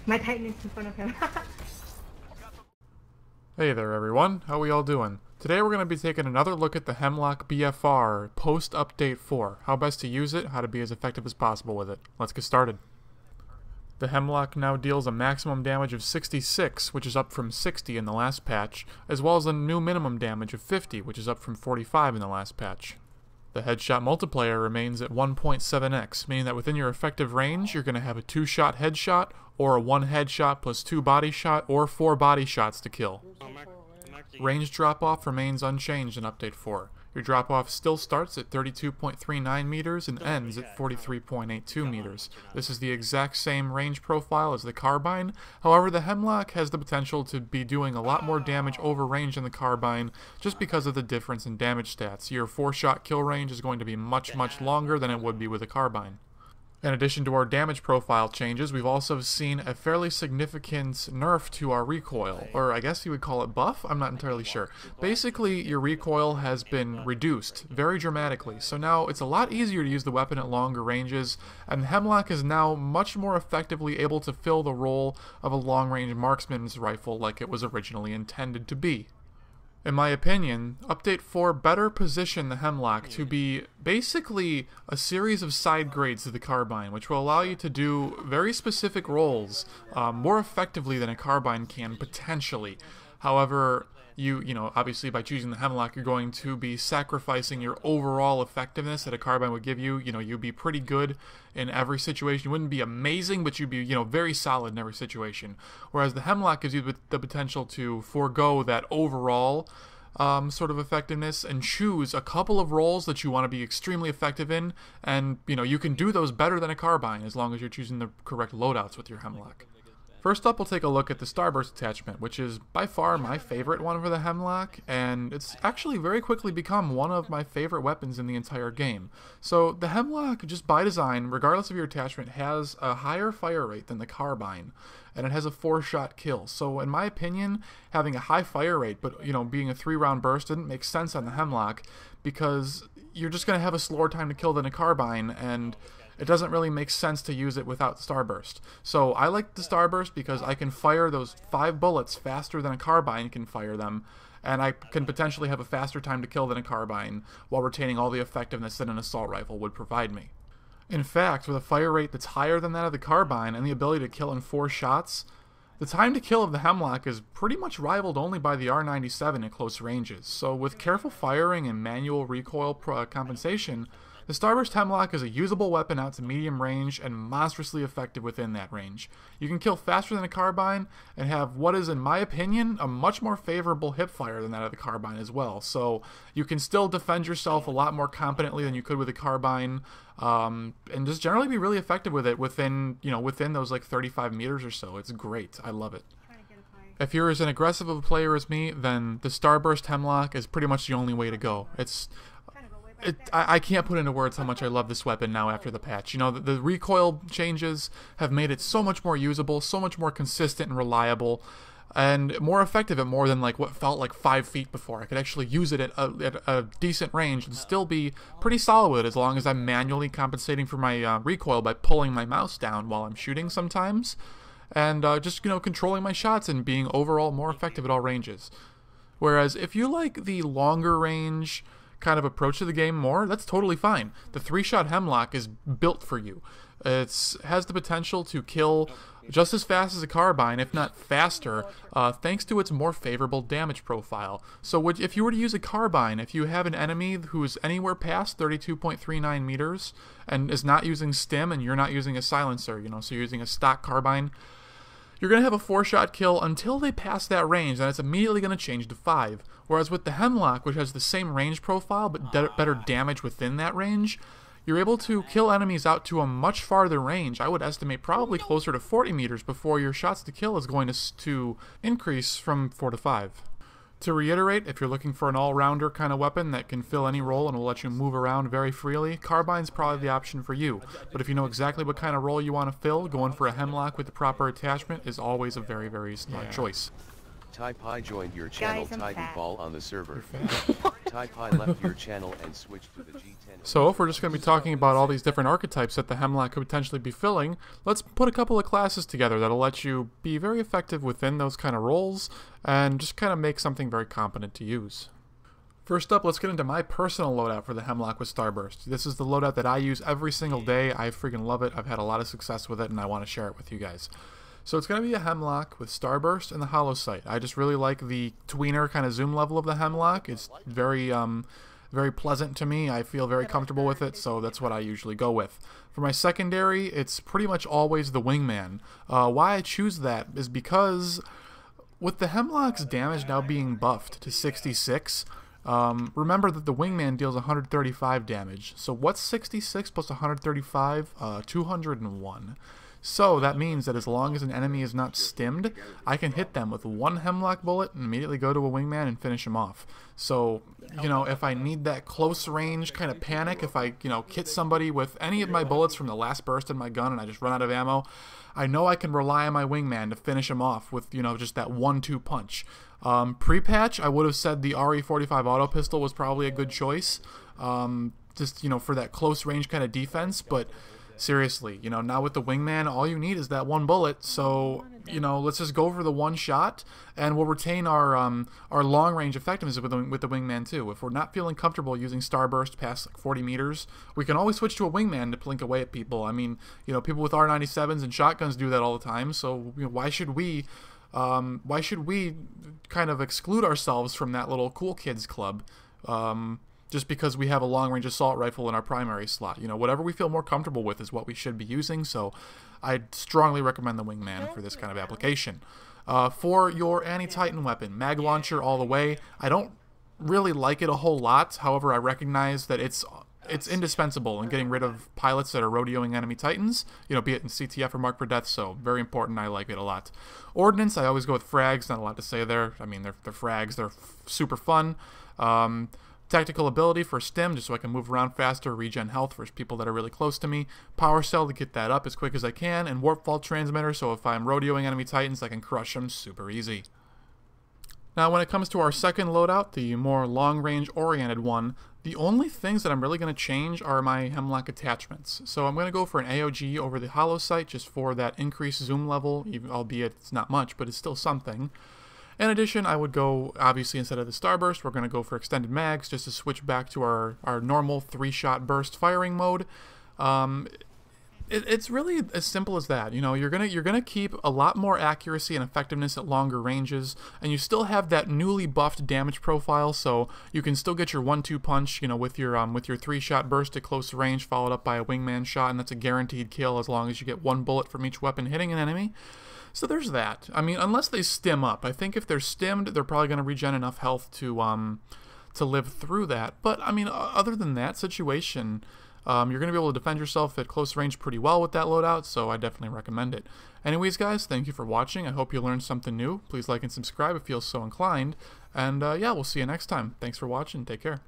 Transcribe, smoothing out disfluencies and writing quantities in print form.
My Titan is in front of him. Hey there everyone, how we all doing? Today we're going to be taking another look at the Hemlock BFR post-update 4, how best to use it, how to be as effective as possible with it. Let's get started. The Hemlock now deals a maximum damage of 66, which is up from 60 in the last patch, as well as a new minimum damage of 50, which is up from 45 in the last patch. The headshot multiplier remains at 1.7x, meaning that within your effective range, you're going to have a 2-shot headshot, or a 1 headshot plus 2 body shot, or 4 body shots to kill. Range drop-off remains unchanged in Update 4. Your drop-off still starts at 32.39 meters and ends at 43.82 meters. This is the exact same range profile as the Carbine. However, the Hemlock has the potential to be doing a lot more damage over range than the Carbine just because of the difference in damage stats. Your 4-shot kill range is going to be much longer than it would be with a Carbine. In addition to our damage profile changes, we've also seen a fairly significant nerf to our recoil, or I guess you would call it buff? I'm not entirely sure. Basically, your recoil has been reduced very dramatically, so now it's a lot easier to use the weapon at longer ranges, and the Hemlock is now much more effectively able to fill the role of a long-range marksman's rifle like it was originally intended to be. In my opinion, Update 4 better positioned the Hemlock to be basically a series of side grades to the Carbine, which will allow you to do very specific roles more effectively than a Carbine can potentially. However, you know, obviously by choosing the Hemlock, you're going to be sacrificing your overall effectiveness that a Carbine would give you. You know, you'd be pretty good in every situation. You wouldn't be amazing, but you'd be, you know, very solid in every situation. Whereas the Hemlock gives you the potential to forego that overall sort of effectiveness and choose a couple of roles that you want to be extremely effective in, and, you know, you can do those better than a Carbine as long as you're choosing the correct loadouts with your Hemlock. First up, we'll take a look at the Starburst attachment, which is by far my favorite one for the Hemlock, and it's actually very quickly become one of my favorite weapons in the entire game. So the Hemlock, just by design, regardless of your attachment, has a higher fire rate than the Carbine, and it has a 4-shot kill. So in my opinion, having a high fire rate, but, you know, being a 3-round burst didn't make sense on the Hemlock, because you're just going to have a slower time to kill than a Carbine, and it doesn't really make sense to use it without Starburst. So I like the Starburst because I can fire those 5 bullets faster than a Carbine can fire them, and I can potentially have a faster time to kill than a Carbine while retaining all the effectiveness that an assault rifle would provide me. In fact, with a fire rate that's higher than that of the Carbine and the ability to kill in 4 shots, the time to kill of the Hemlock is pretty much rivaled only by the R97 at close ranges. So with careful firing and manual recoil compensation, the Starburst Hemlock is a usable weapon out to medium range and monstrously effective within that range. You can kill faster than a Carbine and have what is, in my opinion, a much more favorable hipfire than that of the Carbine as well. So you can still defend yourself a lot more competently than you could with a Carbine, and just generally be really effective with it within those like 35 meters or so. It's great. I love it. If you're as an aggressive of a player as me, then the Starburst Hemlock is pretty much the only way to go. I can't put into words how much I love this weapon now after the patch. You know, the recoil changes have made it so much more usable, so much more consistent and reliable, and more effective at more than like what felt like 5 feet before. I could actually use it at a decent range and still be pretty solid with it as long as I'm manually compensating for my recoil by pulling my mouse down while I'm shooting sometimes, and just, you know, controlling my shots and being overall more effective at all ranges. Whereas if you like the longer range kind of approach to the game more, that's totally fine. The 3-shot Hemlock is built for you. It has the potential to kill just as fast as a Carbine, if not faster, thanks to its more favorable damage profile. So if you were to use a Carbine, if you have an enemy who is anywhere past 32.39 meters and is not using stim and you're not using a silencer, you know, so you're using a stock Carbine, you're going to have a 4-shot kill until they pass that range, and it's immediately going to change to 5. Whereas with the Hemlock, which has the same range profile but better damage within that range, you're able to kill enemies out to a much farther range. I would estimate probably closer to 40 meters before your shots to kill is going to increase from 4 to 5. To reiterate, if you're looking for an all-rounder kind of weapon that can fill any role and will let you move around very freely, Carbine's probably the option for you. But if you know exactly what kind of role you want to fill, going for a Hemlock with the proper attachment is always a very smart choice. Typie joined your channel. Titanfall on the server. You're Typie left your channel and switched to the G10. So if we're just going to be talking about all these different archetypes that the Hemlock could potentially be filling, let's put a couple of classes together that'll let you be very effective within those kind of roles and just kind of make something very competent to use. First up, let's get into my personal loadout for the Hemlock with Starburst. This is the loadout that I use every single day. I freaking love it. I've had a lot of success with it and I want to share it with you guys. So it's going to be a Hemlock with Starburst and the Hollow Sight. I just really like the tweener kind of zoom level of the Hemlock. It's very pleasant to me. I feel very comfortable with it, so that's what I usually go with. For my secondary, it's pretty much always the Wingman. Why I choose that is because with the Hemlock's damage now being buffed to 66, remember that the Wingman deals 135 damage. So what's 66 plus 135? 201. So that means that as long as an enemy is not stimmed, I can hit them with one Hemlock bullet and immediately go to a Wingman and finish him off. So, you know, if I need that close range kind of panic, if I, you know, hit somebody with any of my bullets from the last burst in my gun and I just run out of ammo, I know I can rely on my Wingman to finish him off with, you know, just that 1-2 punch. Pre-patch, I would have said the RE45 auto pistol was probably a good choice, just, you know, for that close range kind of defense, but seriously, you know, now with the Wingman, all you need is that one bullet, so, you know, let's just go for the one shot, and we'll retain our long-range effectiveness with the Wingman, too. If we're not feeling comfortable using Starburst past, like, 40 meters, we can always switch to a Wingman to blink away at people. I mean, you know, people with R97s and shotguns do that all the time, so, you know, why should we kind of exclude ourselves from that little cool kids club? Just because we have a long-range assault rifle in our primary slot. You know, whatever we feel more comfortable with is what we should be using, so I'd strongly recommend the Wingman for this kind of application. For your anti-Titan weapon, mag launcher all the way. I don't really like it a whole lot, however I recognize that it's indispensable in getting rid of pilots that are rodeoing enemy Titans, you know, be it in CTF or Mark for Death, so very important, I like it a lot. Ordnance, I always go with frags, not a lot to say there. I mean, they're frags, they're super fun. Tactical ability for stim, just so I can move around faster, regen health for people that are really close to me. Power cell to get that up as quick as I can, and warp fault transmitter, so if I'm rodeoing enemy Titans, I can crush them super easy. Now when it comes to our second loadout, the more long-range oriented one, the only things that I'm really going to change are my Hemlock attachments. So I'm going to go for an AOG over the Hollow Sight just for that increased zoom level, albeit it's not much, but it's still something. In addition, I would go, obviously, instead of the Starburst, we're going to go for extended mags just to switch back to our normal 3-shot burst firing mode. It's really as simple as that. You know, you're gonna keep a lot more accuracy and effectiveness at longer ranges, and you still have that newly buffed damage profile, so you can still get your 1-2 punch, you know, with your 3-shot burst at close range, followed up by a Wingman shot, and that's a guaranteed kill as long as you get one bullet from each weapon hitting an enemy. So there's that. I mean, unless they stim up. I think if they're stimmed, they're probably going to regen enough health to live through that. But, I mean, other than that situation, you're going to be able to defend yourself at close range pretty well with that loadout, so I definitely recommend it. Anyways, guys, thank you for watching. I hope you learned something new. Please like and subscribe if you feel so inclined. And, yeah, we'll see you next time. Thanks for watching. Take care.